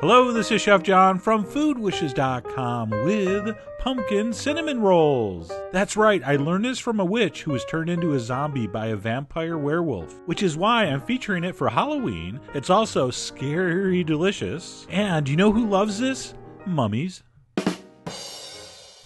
Hello, this is Chef John from foodwishes.com with pumpkin cinnamon rolls. That's right, I learned this from a witch who was turned into a zombie by a vampire werewolf, which is why I'm featuring it for Halloween. It's also scary delicious. And you know who loves this? Mummies.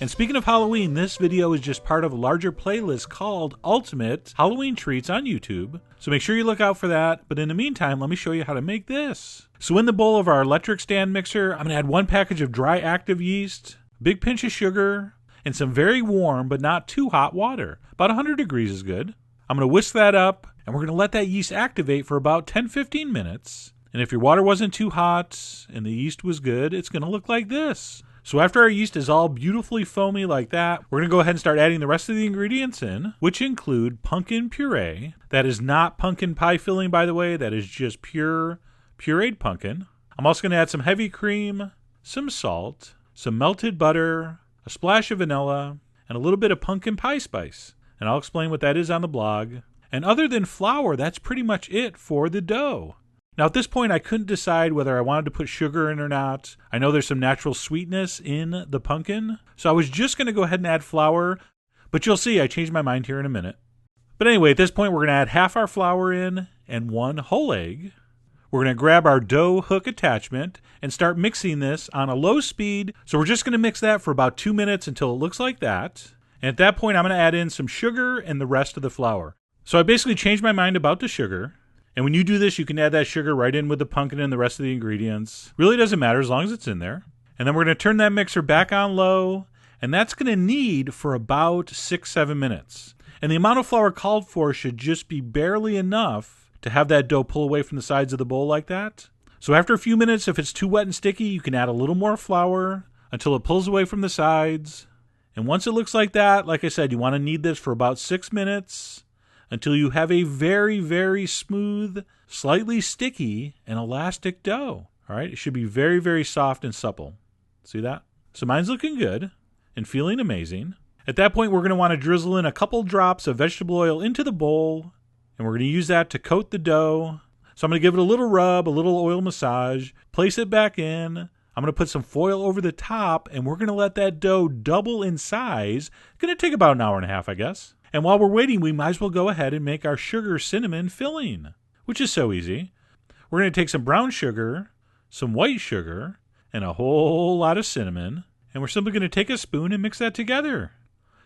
And speaking of Halloween, this video is just part of a larger playlist called Ultimate Halloween Treats on YouTube. So make sure you look out for that. But in the meantime, let me show you how to make this. So in the bowl of our electric stand mixer, I'm going to add 1 package of dry active yeast, a big pinch of sugar, and some very warm but not too hot water. About 100 degrees is good. I'm going to whisk that up, and we're going to let that yeast activate for about 10-15 minutes. And if your water wasn't too hot and the yeast was good, it's going to look like this. So after our yeast is all beautifully foamy like that, we're going to go ahead and start adding the rest of the ingredients in, which include pumpkin puree. That is not pumpkin pie filling, by the way. That is just pure pureed pumpkin. I'm also going to add some heavy cream, some salt, some melted butter, a splash of vanilla, and a little bit of pumpkin pie spice. And I'll explain what that is on the blog. And other than flour, that's pretty much it for the dough. Now at this point, I couldn't decide whether I wanted to put sugar in or not. I know there's some natural sweetness in the pumpkin, so I was just going to go ahead and add flour, but you'll see I changed my mind here in a minute. But anyway, at this point, we're going to add half our flour in and 1 whole egg. We're going to grab our dough hook attachment and start mixing this on a low speed. So we're just going to mix that for about 2 minutes until it looks like that. And at that point, I'm going to add in some sugar and the rest of the flour. So I basically changed my mind about the sugar. And when you do this, you can add that sugar right in with the pumpkin and the rest of the ingredients. Really doesn't matter as long as it's in there. And then we're going to turn that mixer back on low. And that's going to knead for about 6-7 minutes. And the amount of flour called for should just be barely enough to have that dough pull away from the sides of the bowl like that. So after a few minutes, if it's too wet and sticky, you can add a little more flour until it pulls away from the sides. And once it looks like that, like I said, you want to knead this for about 6 minutes until you have a very, very smooth, slightly sticky, and elastic dough. All right, it should be very, very soft and supple. See that? So mine's looking good and feeling amazing. At that point, we're going to want to drizzle in a couple drops of vegetable oil into the bowl, and we're going to use that to coat the dough. So I'm going to give it a little rub, a little oil massage, place it back in. I'm going to put some foil over the top, and we're going to let that dough double in size. It's going to take about an hour and a half, I guess. And while we're waiting, we might as well go ahead and make our sugar cinnamon filling, which is so easy. We're going to take some brown sugar, some white sugar, and a whole lot of cinnamon, and we're simply going to take a spoon and mix that together.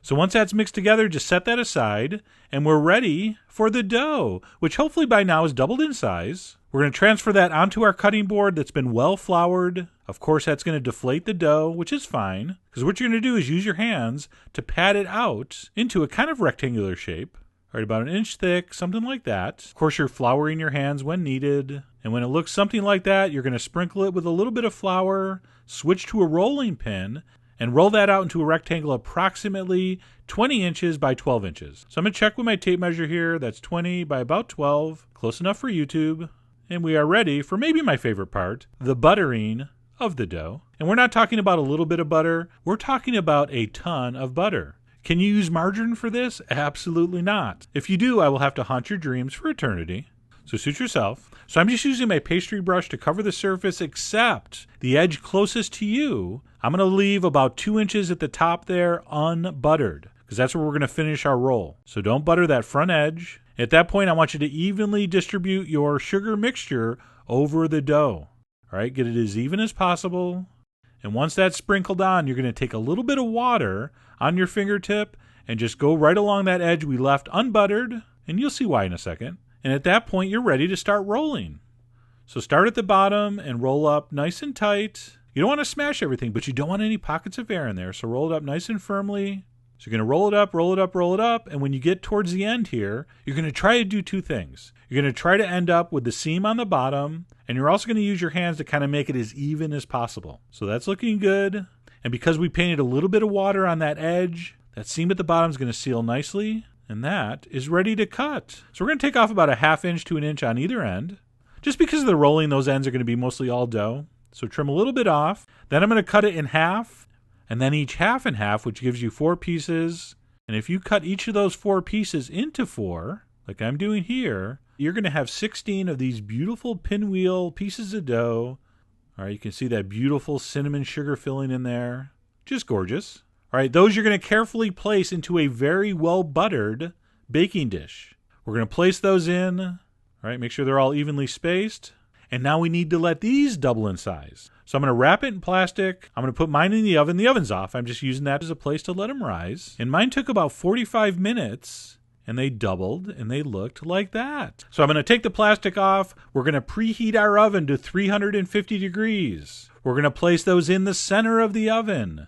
So once that's mixed together, just set that aside, and we're ready for the dough, which hopefully by now is doubled in size. We're going to transfer that onto our cutting board that's been well floured. Of course, that's going to deflate the dough, which is fine, because what you're going to do is use your hands to pat it out into a kind of rectangular shape, right about 1 inch thick, something like that. Of course, you're flouring your hands when needed, and when it looks something like that, you're going to sprinkle it with a little bit of flour, switch to a rolling pin, and roll that out into a rectangle approximately 20 inches by 12 inches. So I'm going to check with my tape measure here. That's 20 by about 12, close enough for YouTube. And we are ready for maybe my favorite part, the buttering of the dough. And we're not talking about a little bit of butter. We're talking about a ton of butter. Can you use margarine for this? Absolutely not. If you do, I will have to haunt your dreams for eternity. So suit yourself. So I'm just using my pastry brush to cover the surface except the edge closest to you. I'm going to leave about 2 inches at the top there unbuttered because that's where we're going to finish our roll. So don't butter that front edge. At that point, I want you to evenly distribute your sugar mixture over the dough. All right, get it as even as possible. And once that's sprinkled on, you're going to take a little bit of water on your fingertip and just go right along that edge we left unbuttered. And you'll see why in a second. And at that point, you're ready to start rolling. So start at the bottom and roll up nice and tight. You don't want to smash everything, but you don't want any pockets of air in there. So roll it up nice and firmly. So you're going to roll it up, roll it up, roll it up. And when you get towards the end here, you're going to try to do 2 things. You're going to try to end up with the seam on the bottom. And you're also going to use your hands to kind of make it as even as possible. So that's looking good. And because we painted a little bit of water on that edge, that seam at the bottom is going to seal nicely. And that is ready to cut. So we're going to take off about a 1/2 inch to 1 inch on either end. Just because of the rolling, those ends are going to be mostly all dough. So trim a little bit off. Then I'm going to cut it in half. And then each half in half, which gives you 4 pieces. And if you cut each of those 4 pieces into 4, like I'm doing here, you're going to have 16 of these beautiful pinwheel pieces of dough All right, you can see that beautiful cinnamon sugar filling in there. Just gorgeous. All right, those you're going to carefully place into a very well buttered baking dish. We're going to place those in. All right, make sure they're all evenly spaced. And now we need to let these double in size. So I'm going to wrap it in plastic. I'm going to put mine in the oven. The oven's off. I'm just using that as a place to let them rise. And mine took about 45 minutes. And they doubled, and they looked like that. So I'm going to take the plastic off. We're going to preheat our oven to 350 degrees. We're going to place those in the center of the oven.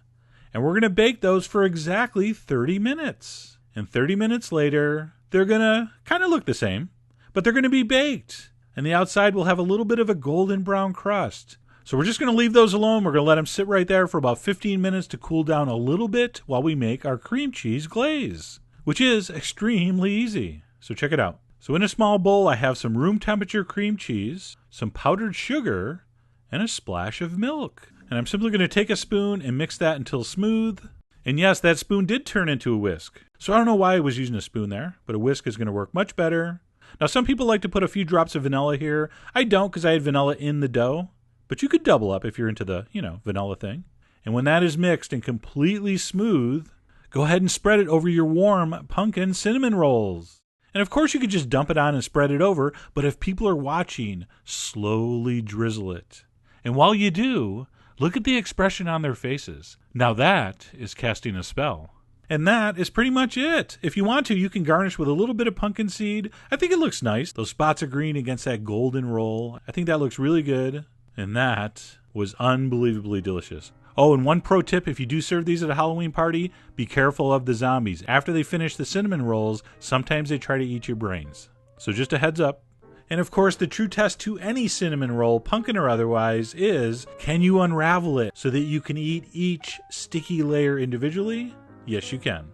And we're going to bake those for exactly 30 minutes. And 30 minutes later, they're going to kind of look the same, but they're going to be baked. And the outside will have a little bit of a golden brown crust. So we're just going to leave those alone. We're going to let them sit right there for about 15 minutes to cool down a little bit while we make our cream cheese glaze, which is extremely easy. So check it out. So in a small bowl, I have some room temperature cream cheese, some powdered sugar, and a splash of milk. And I'm simply going to take a spoon and mix that until smooth. And yes, that spoon did turn into a whisk. So I don't know why I was using a spoon there, but a whisk is going to work much better. Now, some people like to put a few drops of vanilla here. I don't because I had vanilla in the dough. But you could double up if you're into the, vanilla thing. And when that is mixed and completely smooth, go ahead and spread it over your warm pumpkin cinnamon rolls. And of course you could just dump it on and spread it over, but if people are watching, slowly drizzle it. And while you do, look at the expression on their faces. Now that is casting a spell. And that is pretty much it. If you want to, you can garnish with a little bit of pumpkin seed. I think it looks nice. Those spots of green against that golden roll. I think that looks really good. And that was unbelievably delicious. Oh, and one pro tip, if you do serve these at a Halloween party, be careful of the zombies. After they finish the cinnamon rolls, sometimes they try to eat your brains. So just a heads up. And of course, the true test to any cinnamon roll, pumpkin or otherwise, is can you unravel it so that you can eat each sticky layer individually? Yes, you can.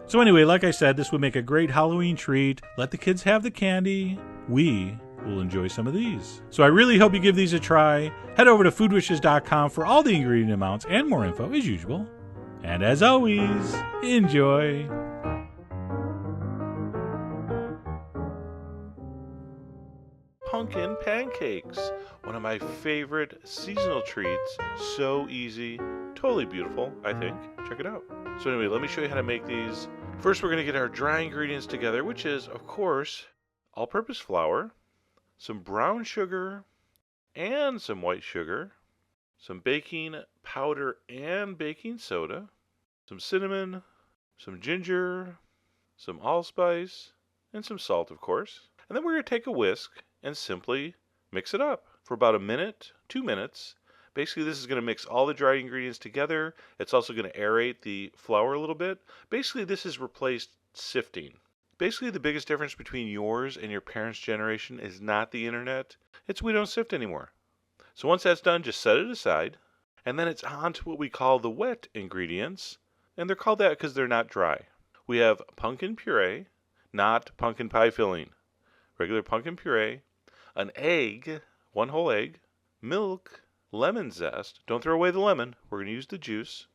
So anyway, like I said, this would make a great Halloween treat. Let the kids have the candy. We will enjoy some of these. So I really hope you give these a try. Head over to foodwishes.com for all the ingredient amounts and more info as usual. And as always, enjoy. Pumpkin Pancakes, one of my favorite seasonal treats. So easy, totally beautiful, I think. Check it out. So anyway, let me show you how to make these. First, we're going to get our dry ingredients together, which is, of course, all-purpose flour, some brown sugar, and some white sugar, some baking powder and baking soda, some cinnamon, some ginger, some allspice, and some salt, of course. And then we're going to take a whisk and simply mix it up for about a minute, 2 minutes. Basically, this is going to mix all the dry ingredients together. It's also going to aerate the flour a little bit. Basically, this has replaced sifting. Basically, the biggest difference between yours and your parents' generation is not the internet. It's we don't sift anymore. So once that's done, just set it aside. And then it's on to what we call the wet ingredients. And they're called that because they're not dry. We have pumpkin puree, not pumpkin pie filling. Regular pumpkin puree, an egg, 1 whole egg, milk, lemon zest. Don't throw away the lemon. We're going to use the juice.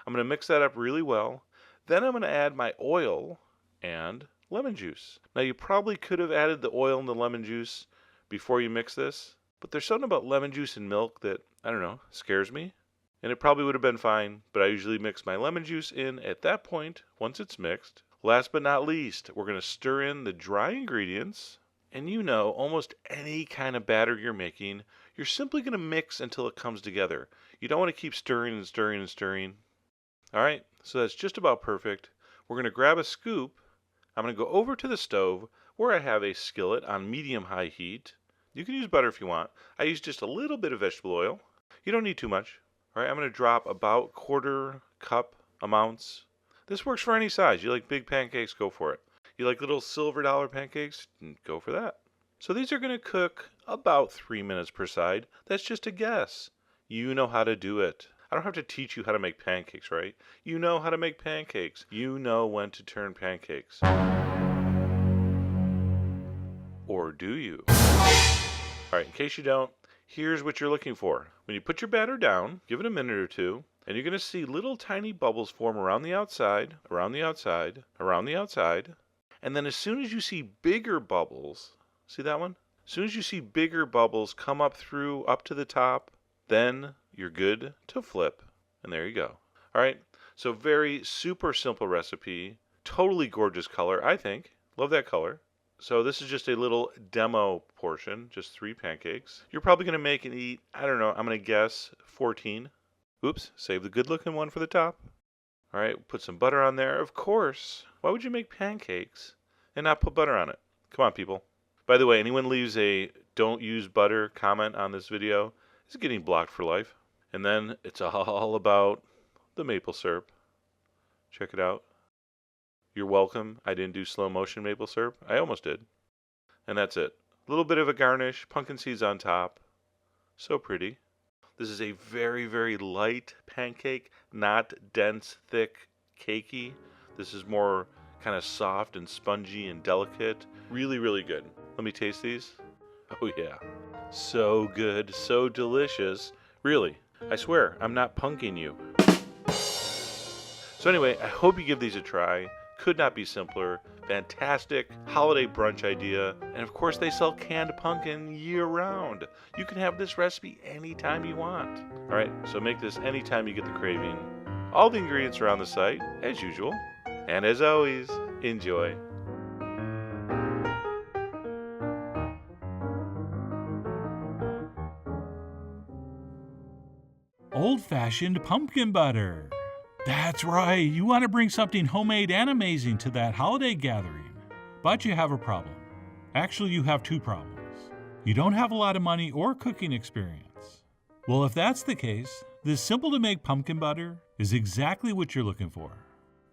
I'm going to mix that up really well. Then I'm going to add my oil and lemon juice. Now you probably could have added the oil and the lemon juice before you mix this, but there's something about lemon juice and milk that, I don't know, scares me. And it probably would have been fine, but I usually mix my lemon juice in at that point once it's mixed. Last but not least, we're going to stir in the dry ingredients. And almost any kind of batter you're making, you're simply going to mix until it comes together. You don't want to keep stirring and stirring and stirring. All right, so that's just about perfect. We're going to grab a scoop. I'm going to go over to the stove where I have a skillet on medium-high heat. You can use butter if you want. I use just a little bit of vegetable oil. You don't need too much. All right, I'm going to drop about 1/4 cup amounts. This works for any size. You like big pancakes, go for it. You like little silver dollar pancakes, go for that. So these are going to cook about 3 minutes per side. That's just a guess. You know how to do it. I don't have to teach you how to make pancakes, right? You know how to make pancakes. You know when to turn pancakes. Or do you? All right, in case you don't, here's what you're looking for. When you put your batter down, give it a minute or two, and you're going to see little tiny bubbles form around the outside, around the outside, around the outside. And then as soon as you see bigger bubbles, see that one? As soon as you see bigger bubbles come up to the top, Then you're good to flip. And there you go. All right. So very super simple recipe. Totally gorgeous color, I think. Love that color. So this is just a little demo portion, just 3 pancakes. You're probably going to make and eat, I don't know, I'm going to guess 14. Oops, save the good looking one for the top. All right, put some butter on there. Of course. Why would you make pancakes and not put butter on it? Come on, people. By the way, anyone leaves a don't use butter comment on this video is getting blocked for life. And then it's all about the maple syrup. Check it out. You're welcome. I didn't do slow motion maple syrup. I almost did. And that's it. A little bit of a garnish, pumpkin seeds on top. So pretty. This is a very, very light pancake, not dense, thick, cakey. This is more kind of soft and spongy and delicate. Really, really good. Let me taste these. Oh yeah. So good, so delicious. Really, I swear, I'm not punking you. So anyway, I hope you give these a try. Could not be simpler. Fantastic holiday brunch idea. And of course, they sell canned pumpkin year round. You can have this recipe anytime you want. All right, so make this anytime you get the craving. All the ingredients are on the site, as usual. And as always, enjoy. Old-fashioned pumpkin butter. That's right, you want to bring something homemade and amazing to that holiday gathering. But you have a problem. Actually, you have 2 problems. You don't have a lot of money or cooking experience. Well, if that's the case, this simple-to-make pumpkin butter is exactly what you're looking for.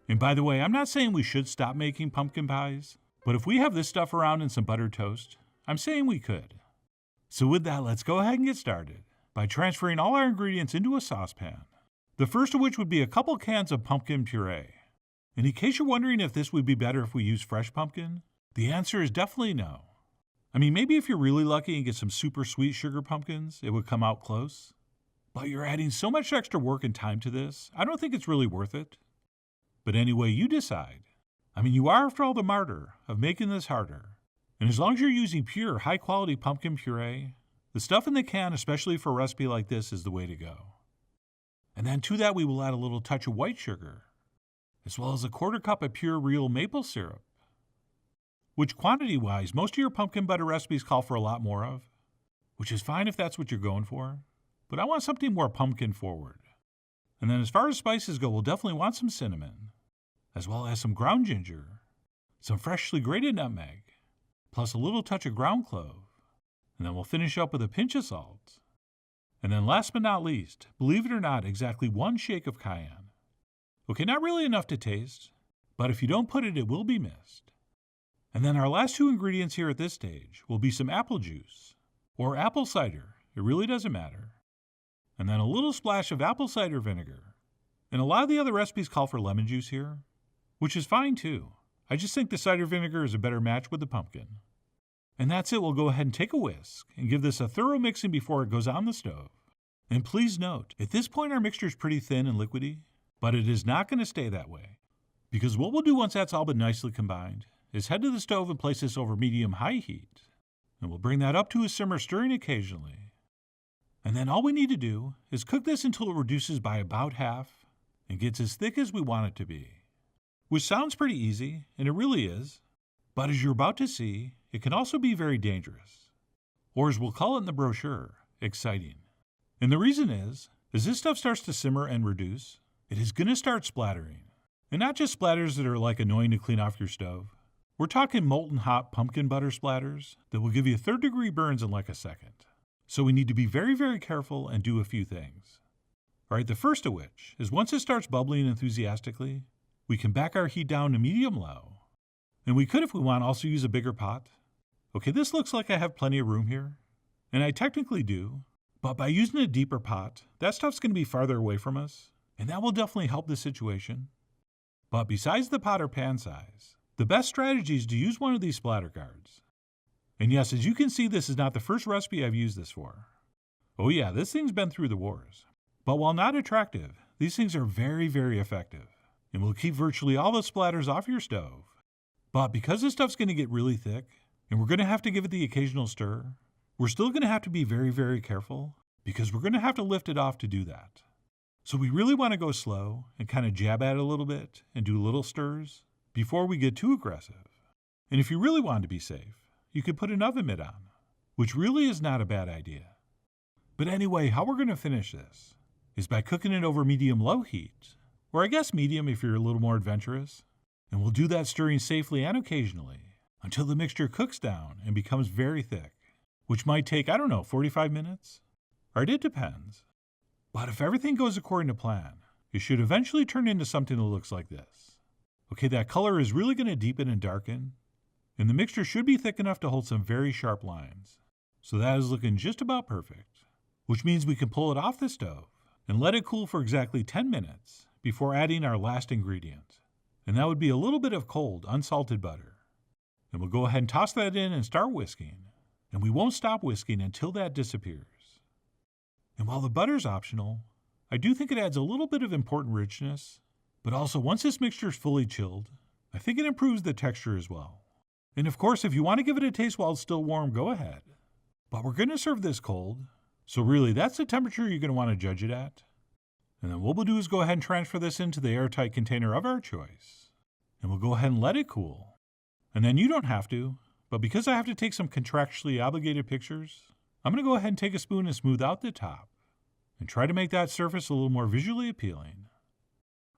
And by the way, I'm not saying we should stop making pumpkin pies, but if we have this stuff around and some buttered toast, I'm saying we could. So with that, let's go ahead and get started by transferring all our ingredients into a saucepan. The first of which would be a couple cans of pumpkin puree. And in case you're wondering if this would be better if we use fresh pumpkin, the answer is definitely no. I mean, maybe if you're really lucky and get some super sweet sugar pumpkins, it would come out close. But you're adding so much extra work and time to this, I don't think it's really worth it. But anyway, you decide. I mean, you are, after all, the martyr of making this harder. And as long as you're using pure, high-quality pumpkin puree, the stuff in the can, especially for a recipe like this, is the way to go. And then to that we will add a little touch of white sugar, as well as a 1/4 cup of pure real maple syrup, which quantity-wise, most of your pumpkin butter recipes call for a lot more of, which is fine if that's what you're going for, but I want something more pumpkin forward. And then as far as spices go, we'll definitely want some cinnamon, as well as some ground ginger, some freshly grated nutmeg, plus a little touch of ground clove, and then we'll finish up with a pinch of salt. And then last but not least, believe it or not, exactly 1 shake of cayenne. Okay, not really enough to taste, but if you don't put it, it will be missed. And then our last 2 ingredients here at this stage will be some apple juice, or apple cider, it really doesn't matter. And then a little splash of apple cider vinegar. And a lot of the other recipes call for lemon juice here, which is fine too. I just think the cider vinegar is a better match with the pumpkin. And that's it. We'll go ahead and take a whisk and give this a thorough mixing before it goes on the stove. And please note, at this point our mixture is pretty thin and liquidy, but it is not going to stay that way. Because what we'll do once that's all been nicely combined is head to the stove and place this over medium-high heat. And we'll bring that up to a simmer, stirring occasionally. And then all we need to do is cook this until it reduces by about half and gets as thick as we want it to be. Which sounds pretty easy, and it really is. But as you're about to see, it can also be very dangerous. Or as we'll call it in the brochure, exciting. And the reason is, as this stuff starts to simmer and reduce, it is going to start splattering. And not just splatters that are like annoying to clean off your stove. We're talking molten hot pumpkin butter splatters that will give you 3rd-degree burns in like a second. So we need to be very, very careful and do a few things. All right, the first of which is once it starts bubbling enthusiastically, we can back our heat down to medium-low. And we could, if we want, also use a bigger pot. Okay, this looks like I have plenty of room here. And I technically do. But by using a deeper pot, that stuff's going to be farther away from us. And that will definitely help the situation. But besides the pot or pan size, the best strategy is to use one of these splatter guards. And yes, as you can see, this is not the first recipe I've used this for. Oh yeah, this thing's been through the wars. But while not attractive, these things are very, very effective. And will keep virtually all the splatters off your stove. But because this stuff's going to get really thick, and we're going to have to give it the occasional stir, we're still going to have to be very, very careful because we're going to have to lift it off to do that. So we really want to go slow and kind of jab at it a little bit and do little stirs before we get too aggressive. And if you really want to be safe, you could put an oven mitt on, which really is not a bad idea. But anyway, how we're going to finish this is by cooking it over medium-low heat, or I guess medium if you're a little more adventurous. And we'll do that stirring safely and occasionally until the mixture cooks down and becomes very thick, which might take, 45 minutes? Right, it depends. But if everything goes according to plan, it should eventually turn into something that looks like this. Okay, that color is really going to deepen and darken, and the mixture should be thick enough to hold some very sharp lines. So that is looking just about perfect, which means we can pull it off the stove and let it cool for exactly 10 minutes before adding our last ingredient. And that would be a little bit of cold, unsalted butter. And we'll go ahead and toss that in and start whisking. And we won't stop whisking until that disappears. And while the butter's optional, I do think it adds a little bit of important richness. But also, once this mixture is fully chilled, I think it improves the texture as well. And of course, if you want to give it a taste while it's still warm, go ahead. But we're going to serve this cold. So really, that's the temperature you're going to want to judge it at. And then what we'll do is go ahead and transfer this into the airtight container of our choice. And we'll go ahead and let it cool. And then you don't have to, but because I have to take some contractually obligated pictures, I'm going to go ahead and take a spoon and smooth out the top and try to make that surface a little more visually appealing.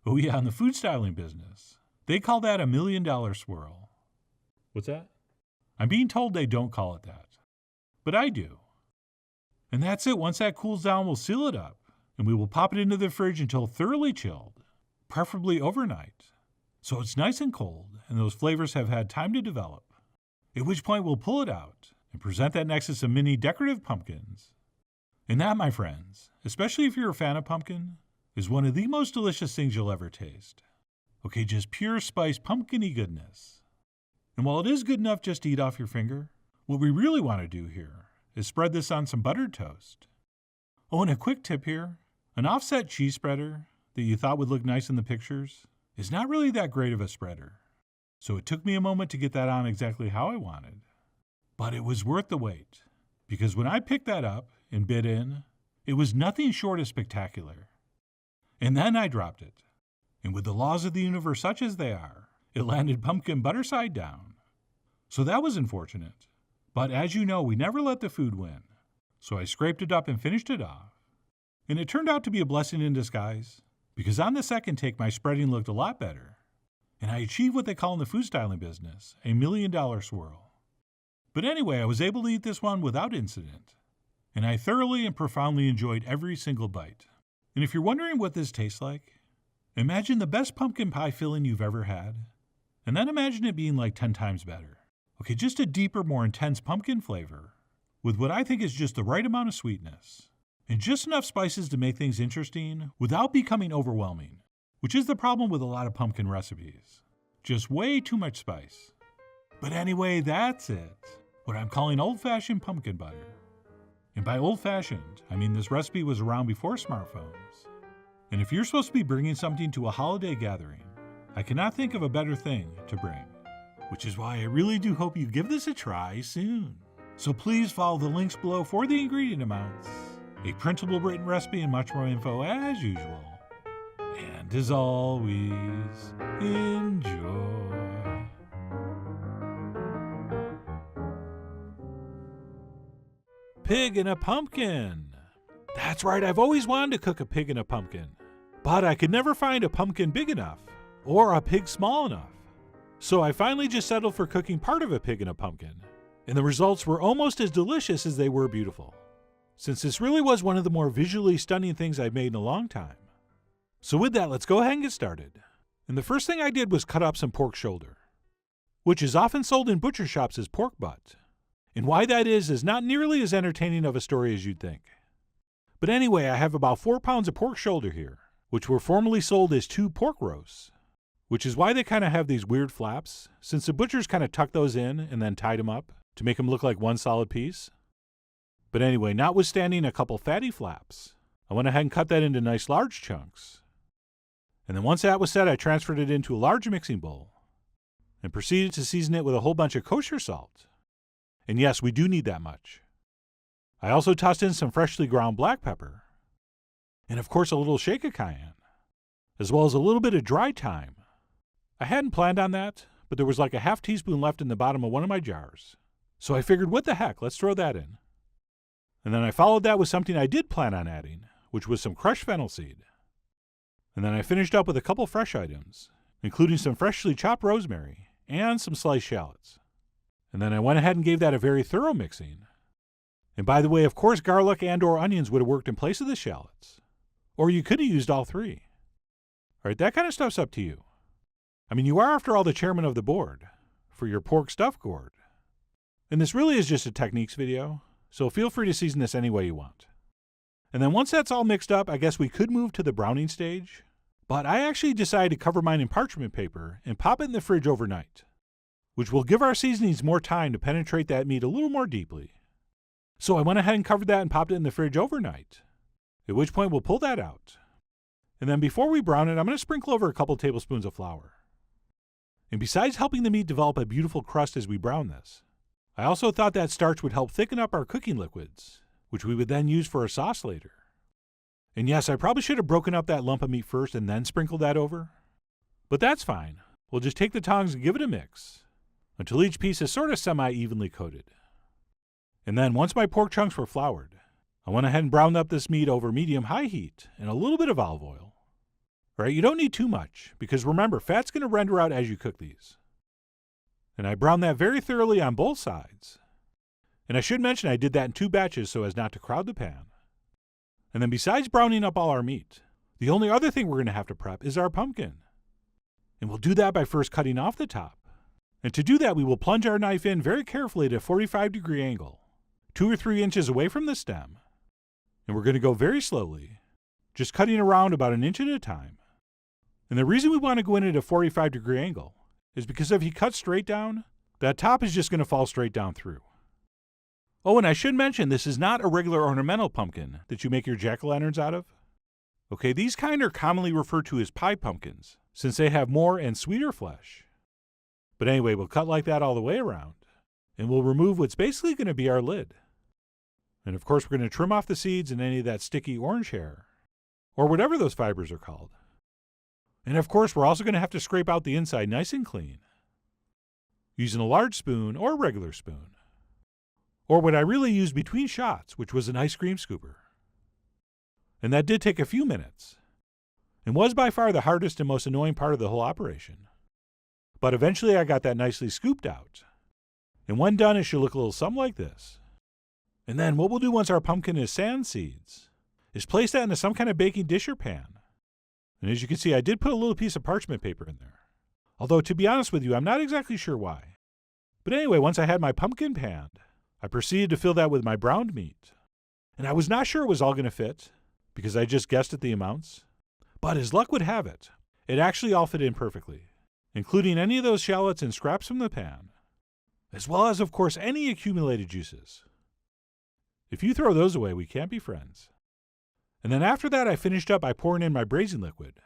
Oh yeah, in the food styling business, they call that $1 million swirl. What's that? I'm being told they don't call it that, but I do. And that's it. Once that cools down, we'll seal it up. And we will pop it into the fridge until thoroughly chilled, preferably overnight, so it's nice and cold and those flavors have had time to develop, at which point we'll pull it out and present that next to some mini decorative pumpkins. And that, my friends, especially if you're a fan of pumpkin, is one of the most delicious things you'll ever taste. Okay, just pure spiced pumpkin-y goodness. And while it is good enough just to eat off your finger, what we really want to do here is spread this on some buttered toast. Oh, and a quick tip here. An offset cheese spreader that you thought would look nice in the pictures is not really that great of a spreader. So it took me a moment to get that on exactly how I wanted. But it was worth the wait, because when I picked that up and bit in, it was nothing short of spectacular. And then I dropped it. And with the laws of the universe such as they are, it landed pumpkin butter side down. So that was unfortunate. But as you know, we never let the food win. So I scraped it up and finished it off. And it turned out to be a blessing in disguise, because on the second take my spreading looked a lot better. And I achieved what they call in the food styling business, $1 million swirl. But anyway, I was able to eat this one without incident. And I thoroughly and profoundly enjoyed every single bite. And if you're wondering what this tastes like, imagine the best pumpkin pie filling you've ever had, and then imagine it being like 10 times better. Okay, just a deeper, more intense pumpkin flavor, with what I think is just the right amount of sweetness, and just enough spices to make things interesting without becoming overwhelming, which is the problem with a lot of pumpkin recipes. Just way too much spice. But anyway, that's it. What I'm calling old-fashioned pumpkin butter. And by old-fashioned, I mean this recipe was around before smartphones. And if you're supposed to be bringing something to a holiday gathering, I cannot think of a better thing to bring. Which is why I really do hope you give this a try soon. So please follow the links below for the ingredient amounts, a printable written recipe, and much more info as usual. And as always, enjoy. Pig in a pumpkin. That's right, I've always wanted to cook a pig in a pumpkin, but I could never find a pumpkin big enough or a pig small enough. So I finally just settled for cooking part of a pig in a pumpkin, and the results were almost as delicious as they were beautiful, since this really was one of the more visually stunning things I've made in a long time. So with that, let's go ahead and get started. And the first thing I did was cut up some pork shoulder, which is often sold in butcher shops as pork butt. And why that is not nearly as entertaining of a story as you'd think. But anyway, I have about 4 pounds of pork shoulder here, which were formerly sold as 2 pork roasts, which is why they kind of have these weird flaps, since the butchers kind of tucked those in and then tied them up to make them look like one solid piece. But anyway, notwithstanding a couple fatty flaps, I went ahead and cut that into nice large chunks. And then once that was set, I transferred it into a large mixing bowl and proceeded to season it with a whole bunch of kosher salt. And yes, we do need that much. I also tossed in some freshly ground black pepper, and of course a little shake of cayenne, as well as a little bit of dry thyme. I hadn't planned on that, but there was like a half teaspoon left in the bottom of one of my jars. So I figured, what the heck, let's throw that in. And then I followed that with something I did plan on adding, which was some crushed fennel seed. And then I finished up with a couple fresh items, including some freshly chopped rosemary and some sliced shallots. And then I went ahead and gave that a very thorough mixing. And by the way, of course, garlic and or onions would have worked in place of the shallots. Or you could have used all three. All right, that kind of stuff's up to you. I mean, you are, after all, the chairman of the board for your pork stuffed gourd. And this really is just a techniques video, so feel free to season this any way you want. And then once that's all mixed up, I guess we could move to the browning stage. But I actually decided to cover mine in parchment paper and pop it in the fridge overnight, which will give our seasonings more time to penetrate that meat a little more deeply. So I went ahead and covered that and popped it in the fridge overnight, at which point we'll pull that out. And then before we brown it, I'm going to sprinkle over a couple tablespoons of flour. And besides helping the meat develop a beautiful crust as we brown this, I also thought that starch would help thicken up our cooking liquids, which we would then use for a sauce later. And yes, I probably should have broken up that lump of meat first and then sprinkled that over. But that's fine. We'll just take the tongs and give it a mix until each piece is sort of semi-evenly coated. And then once my pork chunks were floured, I went ahead and browned up this meat over medium-high heat in a little bit of olive oil. All right, you don't need too much, because remember, fat's going to render out as you cook these. And I browned that very thoroughly on both sides. And I should mention I did that in 2 batches so as not to crowd the pan. And then besides browning up all our meat, the only other thing we're going to have to prep is our pumpkin. And we'll do that by first cutting off the top. And to do that, we will plunge our knife in very carefully at a 45-degree angle, 2 or 3 inches away from the stem. And we're going to go very slowly, just cutting around about 1 inch at a time. And the reason we want to go in at a 45-degree angle is because if you cut straight down, that top is just going to fall straight down through. Oh, and I should mention, this is not a regular ornamental pumpkin that you make your jack-o'-lanterns out of. Okay, these kind are commonly referred to as pie pumpkins, since they have more and sweeter flesh. But anyway, we'll cut like that all the way around, and we'll remove what's basically going to be our lid. And of course, we're going to trim off the seeds and any of that sticky orange hair, or whatever those fibers are called. And of course, we're also going to have to scrape out the inside nice and clean, using a large spoon or a regular spoon, or what I really used between shots, which was an ice cream scooper. And that did take a few minutes, and was by far the hardest and most annoying part of the whole operation. But eventually I got that nicely scooped out, and when done, it should look a little something like this. And then what we'll do once our pumpkin is sans seeds is place that into some kind of baking dish or pan. And as you can see, I did put a little piece of parchment paper in there. Although, to be honest with you, I'm not exactly sure why. But anyway, once I had my pumpkin panned, I proceeded to fill that with my browned meat. And I was not sure it was all going to fit, because I just guessed at the amounts. But as luck would have it, it actually all fit in perfectly, including any of those shallots and scraps from the pan, as well as, of course, any accumulated juices. If you throw those away, we can't be friends. And then after that, I finished up by pouring in my braising liquid,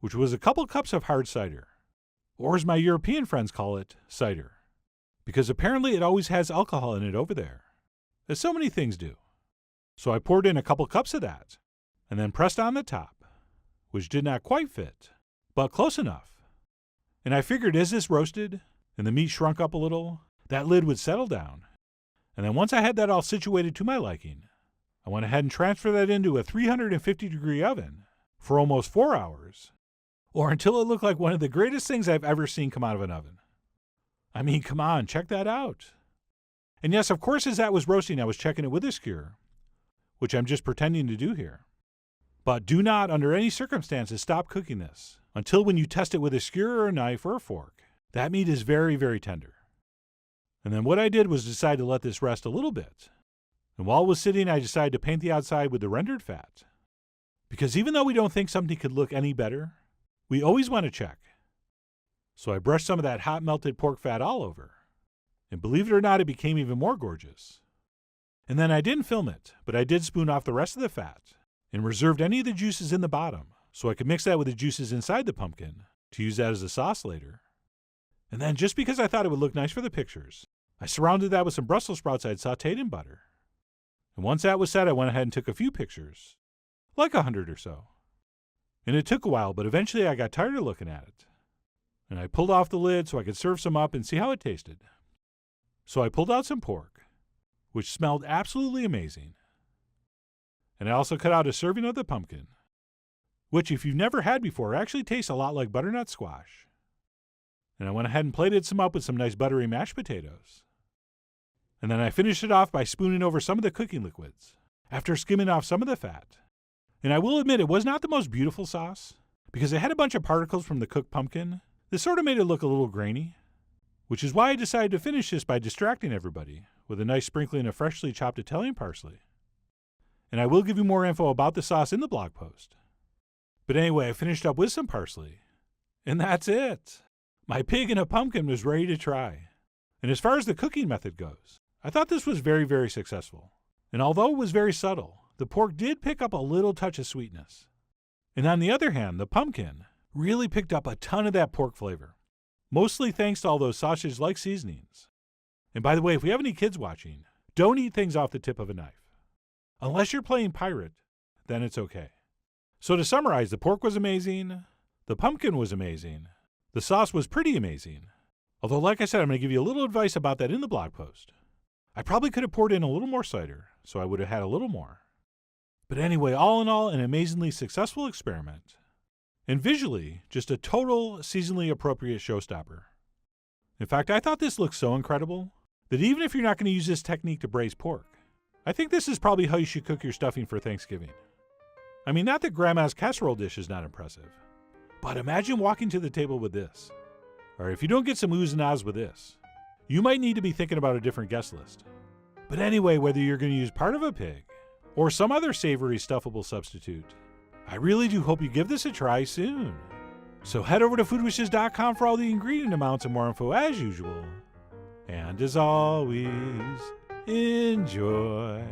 which was a couple cups of hard cider, or as my European friends call it, cider, because apparently it always has alcohol in it over there, as so many things do. So I poured in a couple cups of that, and then pressed on the top, which did not quite fit, but close enough. And I figured as this roasted, and the meat shrunk up a little, that lid would settle down. And then once I had that all situated to my liking, I went ahead and transferred that into a 350-degree oven for almost 4 hours, or until it looked like one of the greatest things I've ever seen come out of an oven. I mean, come on, check that out. And yes, of course, as that was roasting, I was checking it with a skewer, which I'm just pretending to do here. But do not, under any circumstances, stop cooking this until when you test it with a skewer or a knife or a fork. That meat is very, very tender. And then what I did was decide to let this rest a little bit. And while it was sitting, I decided to paint the outside with the rendered fat. Because even though we don't think something could look any better, we always want to check. So I brushed some of that hot melted pork fat all over. And believe it or not, it became even more gorgeous. And then I didn't film it, but I did spoon off the rest of the fat and reserved any of the juices in the bottom so I could mix that with the juices inside the pumpkin to use that as a sauce later. And then just because I thought it would look nice for the pictures, I surrounded that with some Brussels sprouts I'd sauteed in butter. And once that was set, I went ahead and took a few pictures, like 100 or so. And it took a while, but eventually I got tired of looking at it. And I pulled off the lid so I could serve some up and see how it tasted. So I pulled out some pork, which smelled absolutely amazing. And I also cut out a serving of the pumpkin, which if you've never had before, actually tastes a lot like butternut squash. And I went ahead and plated some up with some nice buttery mashed potatoes. And then I finished it off by spooning over some of the cooking liquids, after skimming off some of the fat. And I will admit it was not the most beautiful sauce, because it had a bunch of particles from the cooked pumpkin. This sort of made it look a little grainy, which is why I decided to finish this by distracting everybody with a nice sprinkling of freshly chopped Italian parsley. And I will give you more info about the sauce in the blog post. But anyway, I finished up with some parsley. And that's it. My pig in a pumpkin was ready to try. And as far as the cooking method goes, I thought this was very, very successful. And although it was very subtle, the pork did pick up a little touch of sweetness. And on the other hand, the pumpkin really picked up a ton of that pork flavor, mostly thanks to all those sausage-like seasonings. And by the way, if we have any kids watching, don't eat things off the tip of a knife. Unless you're playing pirate, then it's okay. So to summarize, the pork was amazing, the pumpkin was amazing, the sauce was pretty amazing. Although, like I said, I'm going to give you a little advice about that in the blog post. I probably could have poured in a little more cider, so I would have had a little more. But anyway, all in all, an amazingly successful experiment. And visually, just a total seasonally appropriate showstopper. In fact, I thought this looked so incredible that even if you're not going to use this technique to braise pork, I think this is probably how you should cook your stuffing for Thanksgiving. I mean, not that Grandma's casserole dish is not impressive, but imagine walking to the table with this. Or if you don't get some oohs and ahs with this, you might need to be thinking about a different guest list. But anyway, whether you're going to use part of a pig or some other savory stuffable substitute, I really do hope you give this a try soon. So head over to foodwishes.com for all the ingredient amounts and more info as usual. And as always, enjoy.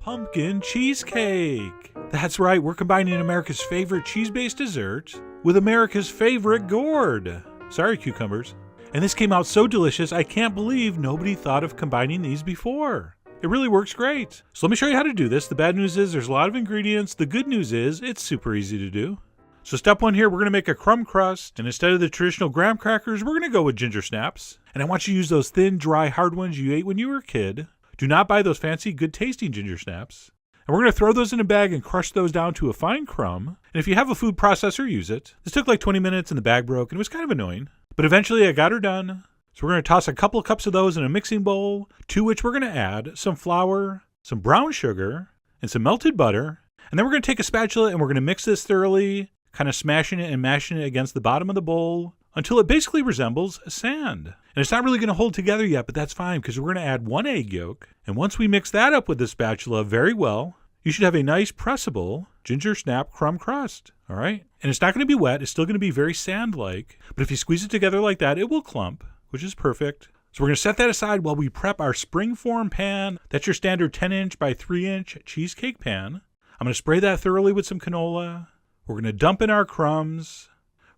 Pumpkin Cheesecake. That's right, we're combining America's favorite cheese-based dessert with America's favorite gourd. Sorry, cucumbers. And this came out so delicious, I can't believe nobody thought of combining these before. It really works great. So let me show you how to do this. The bad news is there's a lot of ingredients. The good news is it's super easy to do. So step one here, we're going to make a crumb crust. And instead of the traditional graham crackers, we're going to go with ginger snaps. And I want you to use those thin, dry, hard ones you ate when you were a kid. Do not buy those fancy, good-tasting ginger snaps. And we're going to throw those in a bag and crush those down to a fine crumb. And if you have a food processor, use it. This took like 20 minutes and the bag broke, and it was kind of annoying. But eventually I got her done. So we're going to toss a couple of cups of those in a mixing bowl, to which we're going to add some flour, some brown sugar, and some melted butter. And then we're going to take a spatula and we're going to mix this thoroughly, kind of smashing it and mashing it against the bottom of the bowl until it basically resembles sand. And it's not really going to hold together yet, but that's fine because we're going to add 1 egg yolk. And once we mix that up with the spatula very well, you should have a nice pressable ginger snap crumb crust. All right? And it's not going to be wet. It's still going to be very sand-like. But if you squeeze it together like that, it will clump, which is perfect. So we're going to set that aside while we prep our springform pan. That's your standard 10-inch by 3-inch cheesecake pan. I'm going to spray that thoroughly with some canola. We're going to dump in our crumbs.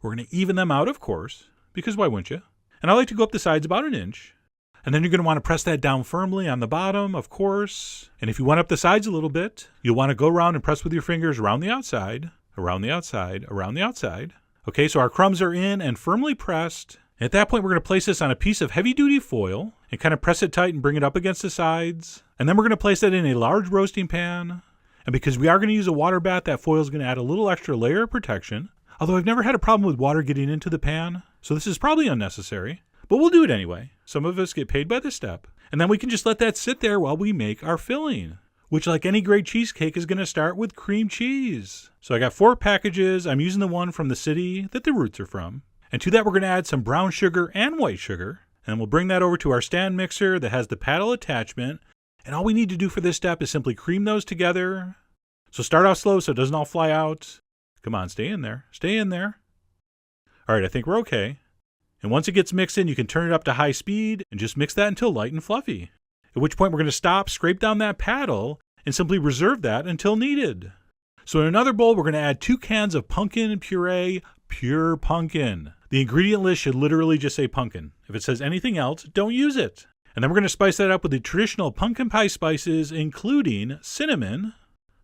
We're going to even them out, of course, because why wouldn't you? And I like to go up the sides about 1 inch. And then you're going to want to press that down firmly on the bottom, of course. And if you want up the sides a little bit, you'll want to go around and press with your fingers around the outside, around the outside, around the outside. Okay, so our crumbs are in and firmly pressed. And at that point, we're going to place this on a piece of heavy-duty foil and kind of press it tight and bring it up against the sides. And then we're going to place that in a large roasting pan. And because we are going to use a water bath, that foil is going to add a little extra layer of protection. Although I've never had a problem with water getting into the pan, so this is probably unnecessary. But we'll do it anyway. Some of us get paid by the step. And then we can just let that sit there while we make our filling, which like any great cheesecake is going to start with cream cheese. So I got 4 packages. I'm using the one from the city that the roots are from. And to that we're going to add some brown sugar and white sugar. And we'll bring that over to our stand mixer that has the paddle attachment. And all we need to do for this step is simply cream those together. So start off slow so it doesn't all fly out. Come on, stay in there. Stay in there. All right, I think we're okay. And once it gets mixed in, you can turn it up to high speed and just mix that until light and fluffy. At which point we're going to stop, scrape down that paddle, and simply reserve that until needed. So in another bowl, we're going to add 2 cans of pumpkin puree, pure pumpkin. The ingredient list should literally just say pumpkin. If it says anything else, don't use it. And then we're going to spice that up with the traditional pumpkin pie spices, including cinnamon,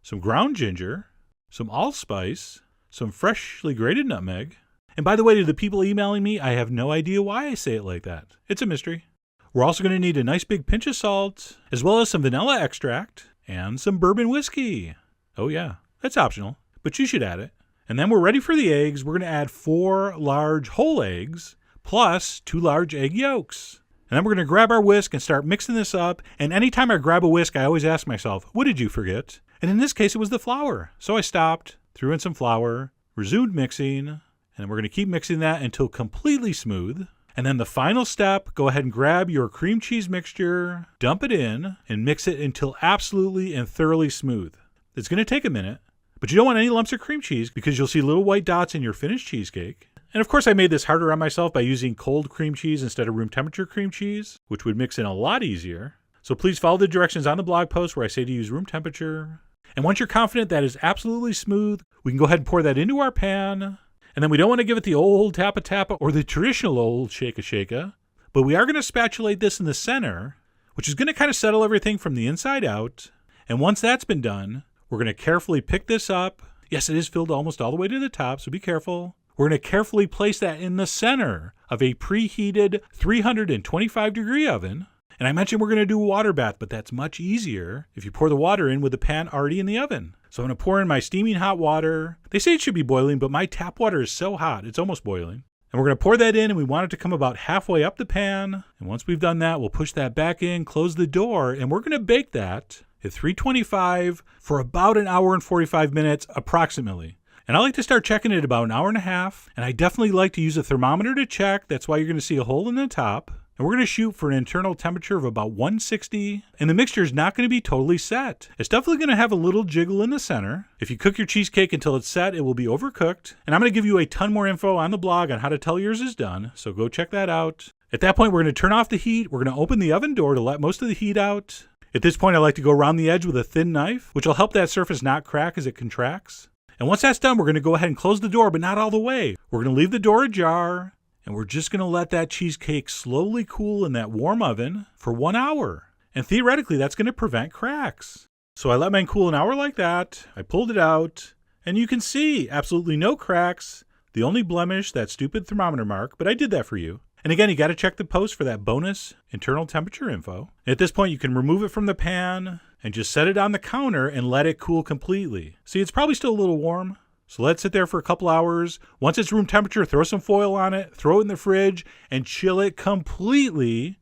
some ground ginger, some allspice, some freshly grated nutmeg. And by the way, to the people emailing me, I have no idea why I say it like that. It's a mystery. We're also going to need a nice big pinch of salt, as well as some vanilla extract and some bourbon whiskey. Oh yeah, that's optional, but you should add it. And then we're ready for the eggs. We're going to add 4 large whole eggs plus 2 large egg yolks. And then we're going to grab our whisk and start mixing this up. And anytime I grab a whisk, I always ask myself, what did you forget? And in this case, it was the flour. So I stopped, threw in some flour, resumed mixing, and we're going to keep mixing that until completely smooth. And then the final step, go ahead and grab your cream cheese mixture, dump it in, and mix it until absolutely and thoroughly smooth. It's going to take a minute, but you don't want any lumps of cream cheese because you'll see little white dots in your finished cheesecake. And of course, I made this harder on myself by using cold cream cheese instead of room temperature cream cheese, which would mix in a lot easier. So please follow the directions on the blog post where I say to use room temperature. And once you're confident that is absolutely smooth, we can go ahead and pour that into our pan. And then we don't want to give it the old tappa-tappa or the traditional old shaka-shaka, but we are going to spatulate this in the center, which is going to kind of settle everything from the inside out. And once that's been done, we're going to carefully pick this up. Yes, it is filled almost all the way to the top, so be careful. We're going to carefully place that in the center of a preheated 325-degree oven. And I mentioned we're going to do a water bath, but that's much easier if you pour the water in with the pan already in the oven. So I'm going to pour in my steaming hot water. They say it should be boiling, but my tap water is so hot, it's almost boiling. And we're going to pour that in, and we want it to come about halfway up the pan. And once we've done that, we'll push that back in, close the door, and we're going to bake that at 325 for about an hour and 45 minutes approximately. And I like to start checking it about an hour and a half, and I definitely like to use a thermometer to check. That's why you're going to see a hole in the top. And we're going to shoot for an internal temperature of about 160, and the mixture is not going to be totally set. It's definitely going to have a little jiggle in the center. If you cook your cheesecake until it's set, it will be overcooked. And I'm going to give you a ton more info on the blog on how to tell yours is done, so go check that out. At that point, we're going to turn off the heat. We're going to open the oven door to let most of the heat out. At this point, I like to go around the edge with a thin knife, which will help that surface not crack as it contracts. And once that's done, we're going to go ahead and close the door, but not all the way. We're going to leave the door ajar, and we're just going to let that cheesecake slowly cool in that warm oven for 1 hour. And theoretically, that's going to prevent cracks. So I let mine cool an hour like that. I pulled it out, and you can see absolutely no cracks. The only blemish, that stupid thermometer mark, but I did that for you. And again, you got to check the post for that bonus internal temperature info. And at this point, you can remove it from the pan and just set it on the counter and let it cool completely. See, it's probably still a little warm. So let it sit there for a couple hours. Once it's room temperature, throw some foil on it, throw it in the fridge, and chill it completely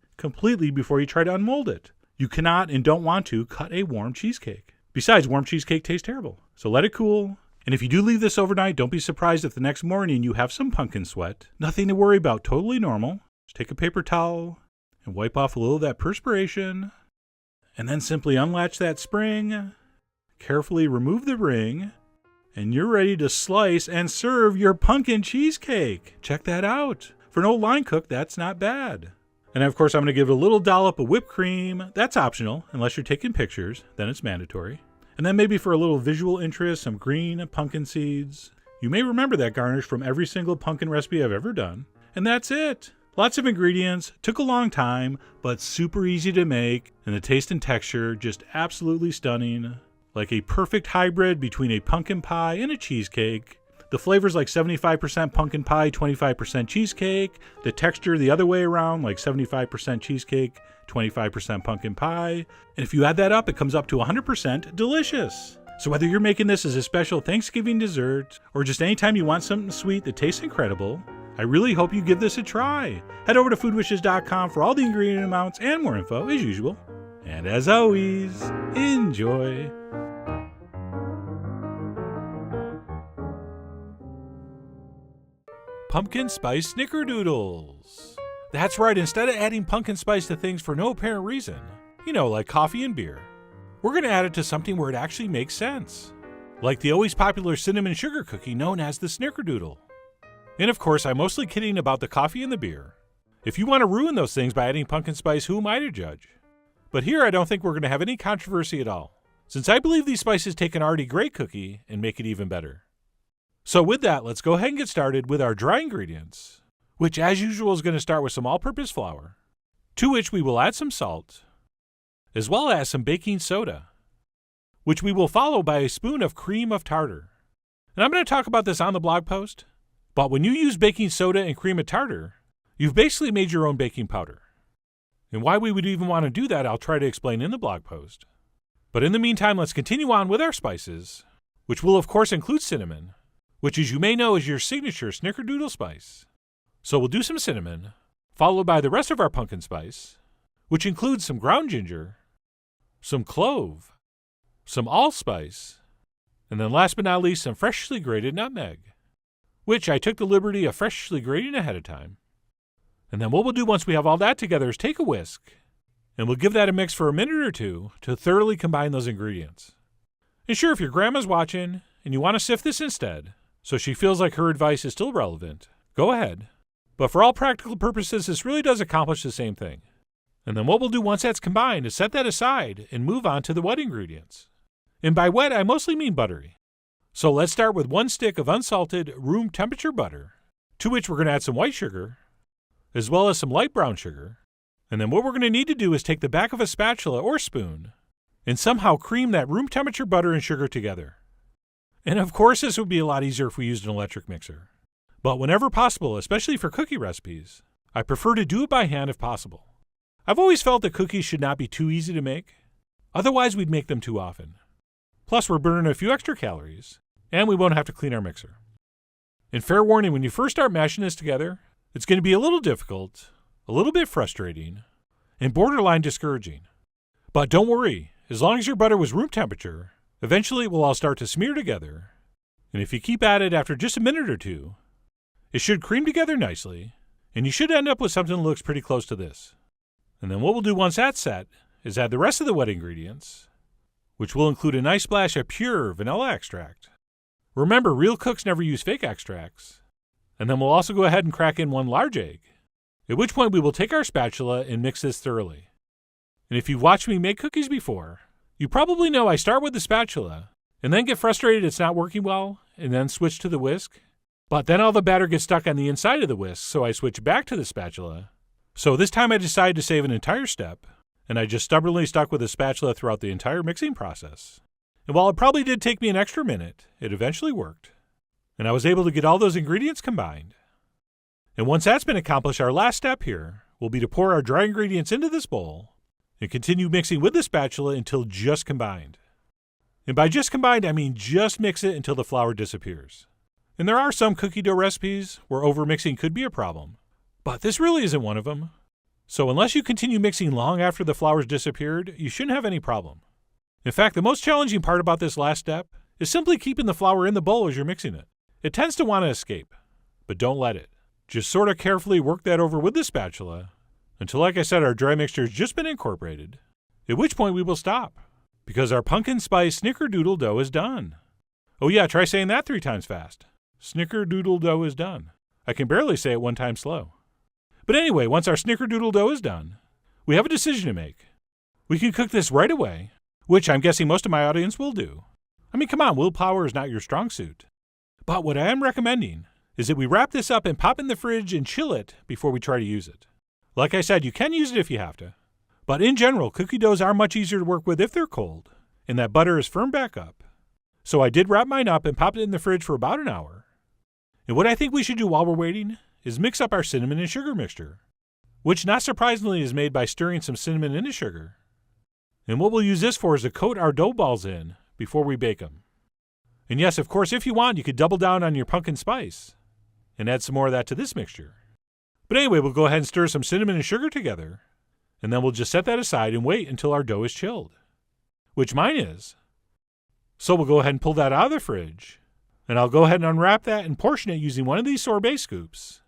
before you try to unmold it. You cannot and don't want to cut a warm cheesecake. Besides, warm cheesecake tastes terrible. So let it cool. And if you do leave this overnight, don't be surprised if the next morning you have some pumpkin sweat. Nothing to worry about, totally normal. Just take a paper towel and wipe off a little of that perspiration. And then simply unlatch that spring, carefully remove the ring, and you're ready to slice and serve your pumpkin cheesecake. Check that out. For an old line cook, that's not bad. And of course, I'm going to give it a little dollop of whipped cream. That's optional, unless you're taking pictures, then it's mandatory. And then maybe for a little visual interest, some green pumpkin seeds. You may remember that garnish from every single pumpkin recipe I've ever done. And that's it. Lots of ingredients, took a long time, but super easy to make, and the taste and texture just absolutely stunning. Like a perfect hybrid between a pumpkin pie and a cheesecake. The flavor's like 75% pumpkin pie, 25% cheesecake. The texture the other way around, like 75% cheesecake, 25% pumpkin pie. And if you add that up, it comes up to 100% delicious. So whether you're making this as a special Thanksgiving dessert, or just anytime you want something sweet that tastes incredible, I really hope you give this a try. Head over to foodwishes.com for all the ingredient amounts and more info as usual. And as always, enjoy. Pumpkin spice Snickerdoodles. That's right, instead of adding pumpkin spice to things for no apparent reason, like coffee and beer, we're going to add it to something where it actually makes sense. Like the always popular cinnamon sugar cookie known as the Snickerdoodle. And of course, I'm mostly kidding about the coffee and the beer. If you want to ruin those things by adding pumpkin spice, who am I to judge? But here I don't think we're going to have any controversy at all, since I believe these spices take an already great cookie and make it even better. So with that, let's go ahead and get started with our dry ingredients. which as usual is going to start with some all-purpose flour, to which we will add some salt, as well as some baking soda, which we will follow by a spoon of cream of tartar. And I'm going to talk about this on the blog post, but when you use baking soda and cream of tartar, you've basically made your own baking powder. And why we would even want to do that, I'll try to explain in the blog post. But in the meantime, let's continue on with our spices, which will of course include cinnamon, which as you may know is your signature Snickerdoodle spice. So we'll do some cinnamon, followed by the rest of our pumpkin spice, which includes some ground ginger, some clove, some allspice, and then last but not least some freshly grated nutmeg, which I took the liberty of freshly grating ahead of time. And then what we'll do once we have all that together is take a whisk, and we'll give that a mix for a minute or two to thoroughly combine those ingredients. And sure, if your grandma's watching and you want to sift this instead, so she feels like her advice is still relevant, go ahead. But for all practical purposes, this really does accomplish the same thing. And then what we'll do once that's combined is set that aside and move on to the wet ingredients. And by wet, I mostly mean buttery. So let's start with 1 stick of unsalted room temperature butter, to which we're going to add some white sugar, as well as some light brown sugar. And then what we're going to need to do is take the back of a spatula or spoon and somehow cream that room temperature butter and sugar together. And of course, this would be a lot easier if we used an electric mixer. But whenever possible, especially for cookie recipes, I prefer to do it by hand if possible. I've always felt that cookies should not be too easy to make, otherwise we'd make them too often. Plus, we're burning a few extra calories, and we won't have to clean our mixer. And fair warning, when you first start mashing this together, it's going to be a little difficult, a little bit frustrating, and borderline discouraging. But don't worry, as long as your butter was room temperature, eventually it will all start to smear together, and if you keep at it after just a minute or two, it should cream together nicely, and you should end up with something that looks pretty close to this. And then what we'll do once that's set is add the rest of the wet ingredients, which will include a nice splash of pure vanilla extract. Remember, real cooks never use fake extracts. And then we'll also go ahead and crack in 1 large egg, at which point we will take our spatula and mix this thoroughly. And if you've watched me make cookies before, you probably know I start with the spatula, and then get frustrated it's not working well, and then switch to the whisk. But then all the batter gets stuck on the inside of the whisk, so I switch back to the spatula. So this time I decided to save an entire step, and I just stubbornly stuck with the spatula throughout the entire mixing process. And while it probably did take me an extra minute, it eventually worked. And I was able to get all those ingredients combined. And once that's been accomplished, our last step here will be to pour our dry ingredients into this bowl and continue mixing with the spatula until just combined. And by just combined, I mean just mix it until the flour disappears. And there are some cookie dough recipes where overmixing could be a problem, but this really isn't one of them. So unless you continue mixing long after the flour's disappeared, you shouldn't have any problem. In fact, the most challenging part about this last step is simply keeping the flour in the bowl as you're mixing it. It tends to want to escape, but don't let it. Just sort of carefully work that over with the spatula until, like I said, our dry mixture has just been incorporated, at which point we will stop, because our pumpkin spice Snickerdoodle dough is done. Oh yeah, try saying that 3 times fast. Snickerdoodle dough is done. I can barely say it 1 time slow. But anyway, once our Snickerdoodle dough is done, we have a decision to make. We can cook this right away, which I'm guessing most of my audience will do. I mean, come on, willpower is not your strong suit. But what I am recommending is that we wrap this up and pop it in the fridge and chill it before we try to use it. Like I said, you can use it if you have to. But in general, cookie doughs are much easier to work with if they're cold, and that butter is firm back up. So I did wrap mine up and pop it in the fridge for about an hour. And what I think we should do while we're waiting is mix up our cinnamon and sugar mixture, which not surprisingly is made by stirring some cinnamon into sugar. And what we'll use this for is to coat our dough balls in before we bake them. And yes, of course, if you want, you could double down on your pumpkin spice and add some more of that to this mixture. But anyway, we'll go ahead and stir some cinnamon and sugar together, and then we'll just set that aside and wait until our dough is chilled, which mine is. So we'll go ahead and pull that out of the fridge, and I'll go ahead and unwrap that and portion it using one of these sorbet scoops,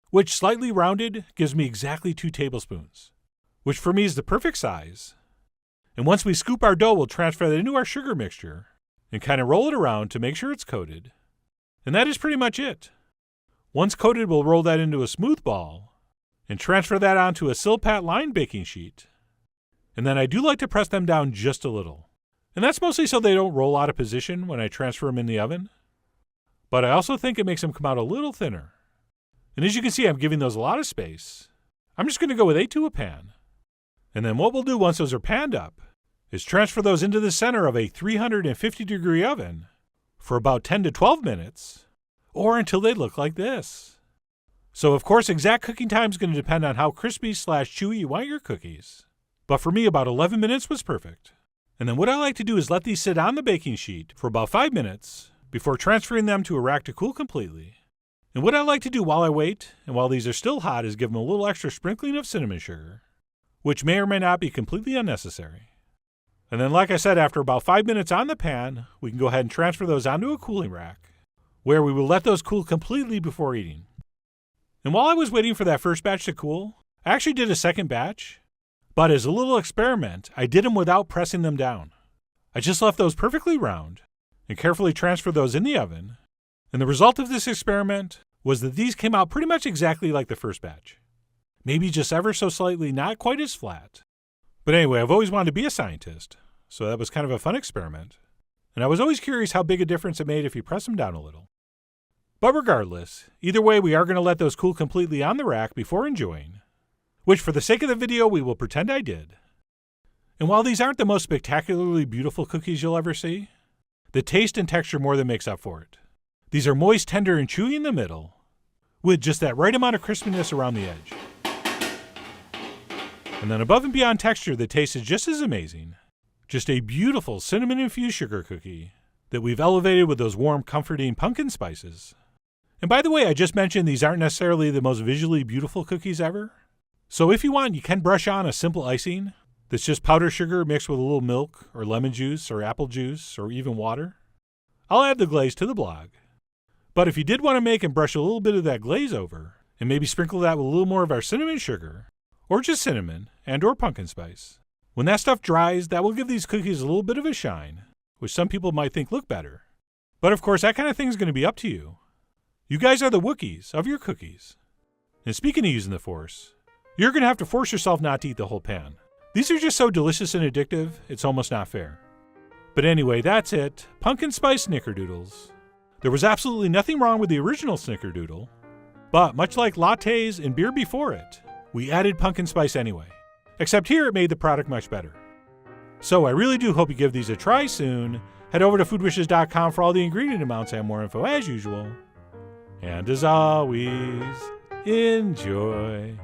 which slightly rounded gives me exactly 2 tablespoons, which for me is the perfect size. And once we scoop our dough, we'll transfer that into our sugar mixture and kind of roll it around to make sure it's coated. And that is pretty much it. Once coated, we'll roll that into a smooth ball and transfer that onto a Silpat lined baking sheet. And then I do like to press them down just a little. And that's mostly so they don't roll out of position when I transfer them in the oven. But I also think it makes them come out a little thinner. And as you can see, I'm giving those a lot of space. I'm just going to go with 8 to a pan. And then what we'll do once those are panned up is transfer those into the center of a 350-degree oven for about 10 to 12 minutes, or until they look like this. So of course, exact cooking time is going to depend on how crispy/chewy you want your cookies. But for me, about 11 minutes was perfect. And then what I like to do is let these sit on the baking sheet for about 5 minutes before transferring them to a rack to cool completely. And what I like to do while I wait, and while these are still hot, is give them a little extra sprinkling of cinnamon sugar, which may or may not be completely unnecessary. And then, like I said, after about 5 minutes on the pan, we can go ahead and transfer those onto a cooling rack, where we will let those cool completely before eating. And while I was waiting for that first batch to cool, I actually did a second batch, but as a little experiment, I did them without pressing them down. I just left those perfectly round and carefully transferred those in the oven. And the result of this experiment was that these came out pretty much exactly like the first batch. Maybe just ever so slightly not quite as flat. But anyway, I've always wanted to be a scientist, so that was kind of a fun experiment. And I was always curious how big a difference it made if you press them down a little. But regardless, either way, we are going to let those cool completely on the rack before enjoying, which for the sake of the video, we will pretend I did. And while these aren't the most spectacularly beautiful cookies you'll ever see, the taste and texture more than makes up for it. These are moist, tender, and chewy in the middle, with just that right amount of crispiness around the edge. And then above and beyond texture, the taste is just as amazing. Just a beautiful cinnamon-infused sugar cookie that we've elevated with those warm, comforting pumpkin spices. And by the way, I just mentioned these aren't necessarily the most visually beautiful cookies ever. So if you want, you can brush on a simple icing that's just powdered sugar mixed with a little milk or lemon juice or apple juice or even water. I'll add the glaze to the blog. But if you did want to make and brush a little bit of that glaze over, and maybe sprinkle that with a little more of our cinnamon sugar, or just cinnamon and or pumpkin spice, when that stuff dries, that will give these cookies a little bit of a shine, which some people might think look better. But of course, that kind of thing is going to be up to you. You guys are the Wookiees of your cookies. And speaking of using the Force, you're going to have to force yourself not to eat the whole pan. These are just so delicious and addictive, it's almost not fair. But anyway, that's it. Pumpkin spice Snickerdoodles. There was absolutely nothing wrong with the original Snickerdoodle, but much like lattes and beer before it, we added pumpkin spice anyway. Except here it made the product much better. So I really do hope you give these a try soon. Head over to foodwishes.com for all the ingredient amounts and more info as usual. And as always, enjoy.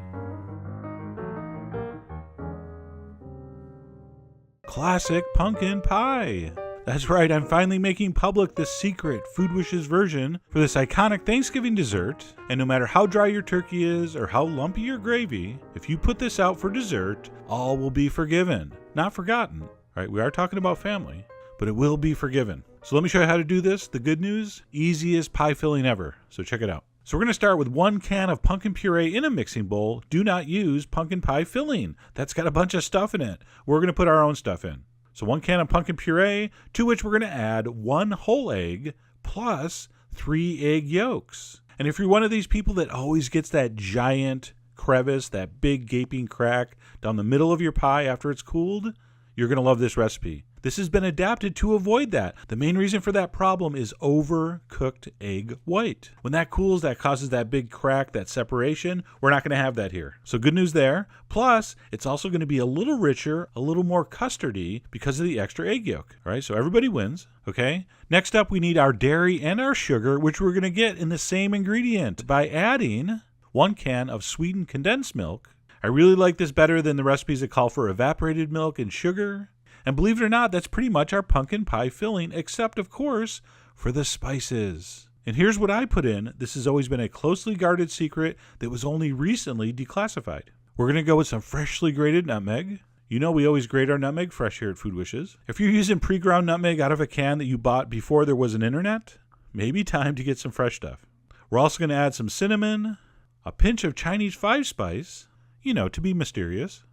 Classic pumpkin pie. That's right, I'm finally making public the secret Food Wishes version for this iconic Thanksgiving dessert. And no matter how dry your turkey is or how lumpy your gravy, if you put this out for dessert, all will be forgiven, not forgotten. Right, we are talking about family, but it will be forgiven. So let me show you how to do this. The good news, easiest pie filling ever. So check it out. So we're going to start with 1 can of pumpkin puree in a mixing bowl. Do not use pumpkin pie filling. That's got a bunch of stuff in it. We're going to put our own stuff in. So 1 can of pumpkin puree, to which we're going to add 1 whole egg plus 3 egg yolks. And if you're one of these people that always gets that giant crevice, that big gaping crack down the middle of your pie after it's cooled, you're going to love this recipe. This has been adapted to avoid that. The main reason for that problem is overcooked egg white. When that cools, that causes that big crack, that separation. We're not going to have that here. So good news there. Plus, it's also going to be a little richer, a little more custardy because of the extra egg yolk. All right, so everybody wins. Okay. Next up, we need our dairy and our sugar, which we're going to get in the same ingredient by adding 1 can of sweetened condensed milk. I really like this better than the recipes that call for evaporated milk and sugar. And believe it or not, that's pretty much our pumpkin pie filling, except, of course, for the spices. And here's what I put in. This has always been a closely guarded secret that was only recently declassified. We're going to go with some freshly grated nutmeg. You know we always grate our nutmeg fresh here at Food Wishes. If you're using pre-ground nutmeg out of a can that you bought before there was an internet, maybe time to get some fresh stuff. We're also going to add some cinnamon, a pinch of Chinese 5-spice, to be mysterious,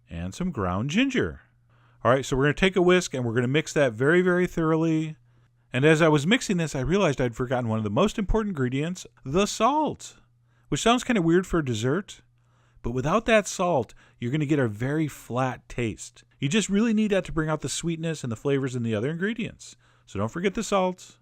and some ground ginger. All right, so we're going to take a whisk and we're going to mix that very, very thoroughly. And as I was mixing this, I realized I'd forgotten one of the most important ingredients, the salt, which sounds kind of weird for a dessert. But without that salt, you're going to get a very flat taste. You just really need that to bring out the sweetness and the flavors in the other ingredients. So don't forget the salt.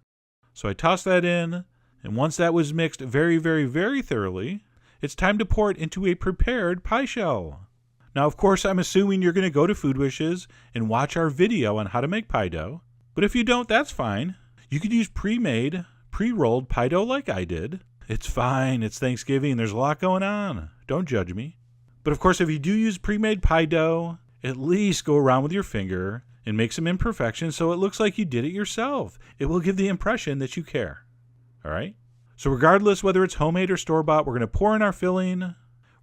So I toss that in, And once that was mixed very, very, very thoroughly, it's time to pour it into a prepared pie shell. Now, of course, I'm assuming you're going to go to Food Wishes and watch our video on how to make pie dough. But if you don't, that's fine. You could use pre-made, pre-rolled pie dough like I did. It's fine. It's Thanksgiving. There's a lot going on. Don't judge me. But of course, if you do use pre-made pie dough, at least go around with your finger and make some imperfections so it looks like you did it yourself. It will give the impression that you care. All right? So regardless whether it's homemade or store-bought, we're going to pour in our filling.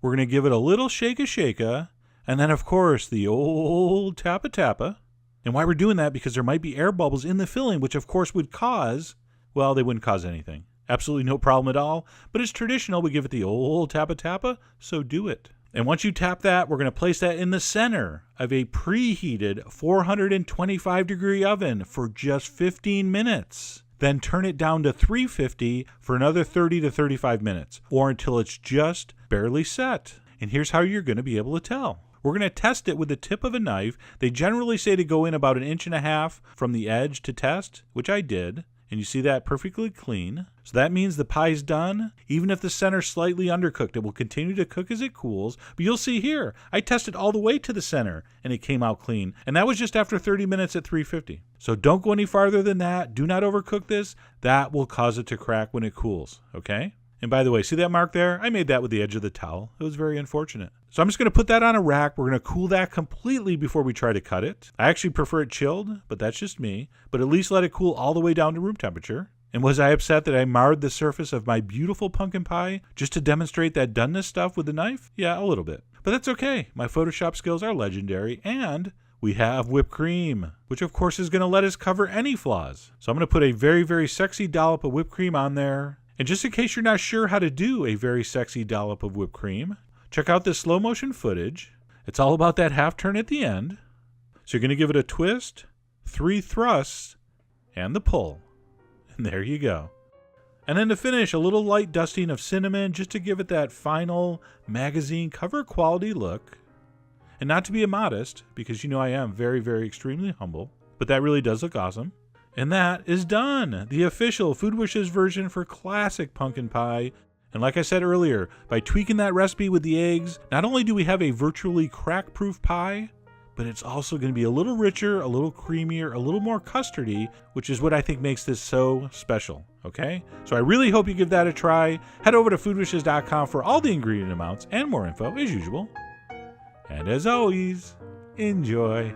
We're going to give it a little shake-a-shake-a. And then, of course, the old tappa-tappa. And why we're doing that, because there might be air bubbles in the filling, which of course would cause, well, they wouldn't cause anything. Absolutely no problem at all. But it's traditional. We give it the old tappa-tappa, so do it. And once you tap that, we're going to place that in the center of a preheated 425-degree oven for just 15 minutes. Then turn it down to 350 for another 30 to 35 minutes, or until it's just barely set. And here's how you're going to be able to tell. We're going to test it with the tip of a knife. They generally say to go in about 1.5 inches from the edge to test, which I did. And you see that perfectly clean. So that means the pie's done. Even if the center's slightly undercooked, it will continue to cook as it cools. But you'll see here, I tested all the way to the center, and it came out clean. And that was just after 30 minutes at 350. So don't go any farther than that. Do not overcook this. That will cause it to crack when it cools, okay? And by the way, see that mark there? I made that with the edge of the towel. It was very unfortunate. So I'm just going to put that on a rack. We're going to cool that completely before we try to cut it. I actually prefer it chilled, but that's just me. But at least let it cool all the way down to room temperature. And was I upset that I marred the surface of my beautiful pumpkin pie just to demonstrate that doneness stuff with the knife? Yeah, a little bit. But that's okay. My Photoshop skills are legendary, and we have whipped cream, which of course is going to let us cover any flaws. So I'm going to put a very, very sexy dollop of whipped cream on there. And just in case you're not sure how to do a very sexy dollop of whipped cream, check out this slow motion footage. It's all about that half turn at the end. So you're going to give it a twist, 3 thrusts, and the pull. And there you go. And then to finish, a little light dusting of cinnamon just to give it that final magazine cover quality look. And not to be immodest, because you know I am very, very extremely humble, but that really does look awesome. And that is done. The official Food Wishes version for classic pumpkin pie. And like I said earlier, by tweaking that recipe with the eggs, not only do we have a virtually crack-proof pie, but it's also going to be a little richer, a little creamier, a little more custardy, which is what I think makes this so special, okay? So I really hope you give that a try. Head over to foodwishes.com for all the ingredient amounts and more info, as usual. And as always, enjoy.